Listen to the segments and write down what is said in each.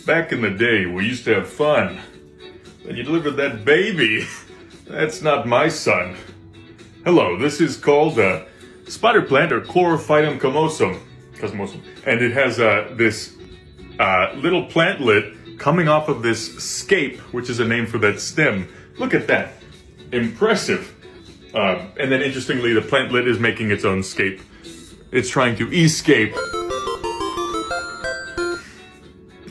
Back in the day, we used to have fun. Then you delivered that baby. That's not my son. Hello, this is called spider plant or Chlorophytum comosum. And it has this little plantlet coming off of this scape, which is a name for that stem. Look at that. Impressive. And then interestingly, the plantlet is making its own scape. It's trying to escape.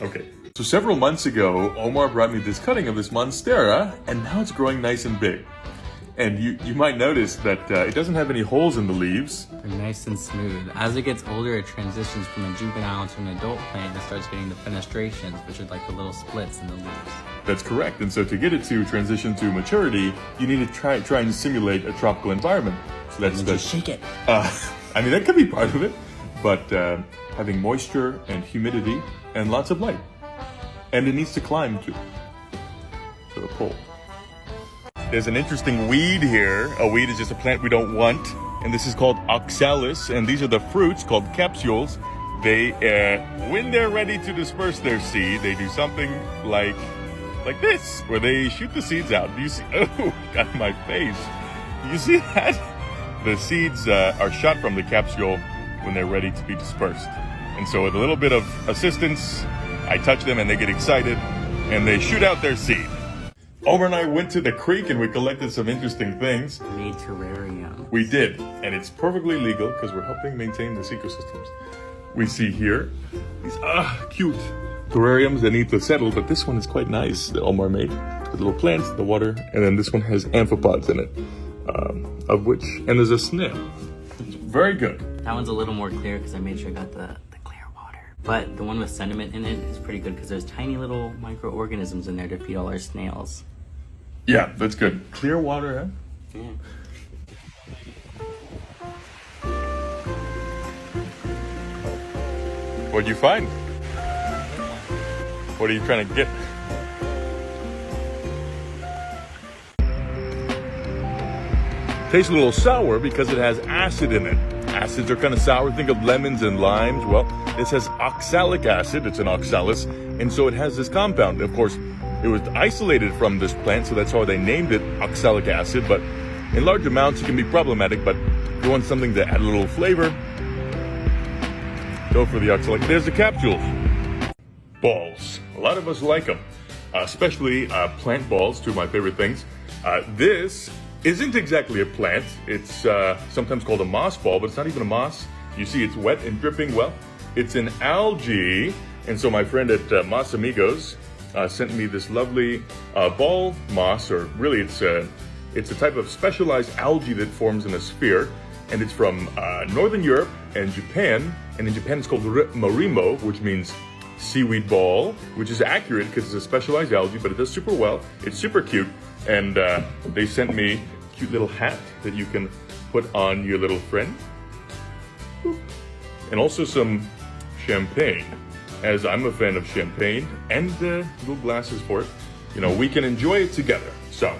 Okay. So several months ago, Omar brought me this cutting of this Monstera, and now it's growing nice and big. And you might notice that it doesn't have any holes in the leaves. They're nice and smooth. As it gets older, it transitions from a juvenile to an adult plant and starts getting the fenestrations, which are like the little splits in the leaves. That's correct. And so to get it to transition to maturity, you need to try and simulate a tropical environment. So that's just shake it. I mean, that could be part of it, but having moisture and humidity and lots of light. And it needs to climb to the pole. There's an interesting weed here. A weed is just a plant we don't want. And this is called Oxalis. And these are the fruits called capsules. They, when they're ready to disperse their seed, they do something like this, where they shoot the seeds out. Do you see? Oh, got my face. Do you see that? The seeds are shot from the capsule when they're ready to be dispersed. And so with a little bit of assistance, I touch them and they get excited and they shoot out their seed. Omar and I went to the creek and we collected some interesting things. Made terrarium. We did, and it's perfectly legal because we're helping maintain these ecosystems. We see here these cute terrariums that need to settle, but this one is quite nice that Omar made with little plants, the water, and then this one has amphipods in it, of which, and there's a snail. It's very good. That one's a little more clear because I made sure I got the clear water. But the one with sediment in it is pretty good because there's tiny little microorganisms in there to feed all our snails. Yeah, that's good. Clear water, huh? Yeah. What'd you find? What are you trying to get? Tastes a little sour because it has acid in it. Acids are kind of sour. Think of lemons and limes. Well, this has oxalic acid. It's an oxalis. And so it has this compound. Of course, it was isolated from this plant, so that's how they named it oxalic acid. But in large amounts, it can be problematic. But if you want something to add a little flavor, go for the oxalic. There's the capsules. Balls. A lot of us like them, especially plant balls, two of my favorite things. This isn't exactly a plant. It's sometimes called a moss ball, but it's not even a moss. You see it's wet and dripping. Well, it's an algae. And so my friend at Mas Amigos sent me this lovely ball moss, or really it's a type of specialized algae that forms in a sphere. And it's from Northern Europe and Japan. And in Japan it's called marimo, which means seaweed ball, which is accurate because it's a specialized algae, but it does super well. It's super cute. And they sent me a cute little hat that you can put on your little friend. And also some champagne, as I'm a fan of champagne, and little glasses for it. You know, we can enjoy it together. So,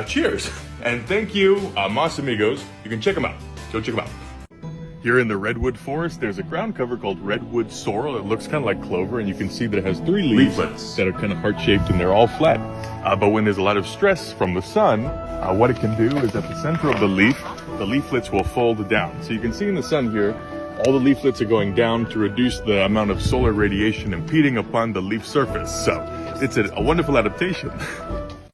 cheers. And thank you, Mas Amigos. You can check them out. Go check them out. Here in the redwood forest, there's a ground cover called Redwood Sorrel. It looks kind of like clover, and you can see that it has 3 leaflets that are kind of heart-shaped, and they're all flat. But when there's a lot of stress from the sun, what it can do is at the center of the leaf, the leaflets will fold down. So you can see in the sun here, all the leaflets are going down to reduce the amount of solar radiation impeding upon the leaf surface. So it's a wonderful adaptation.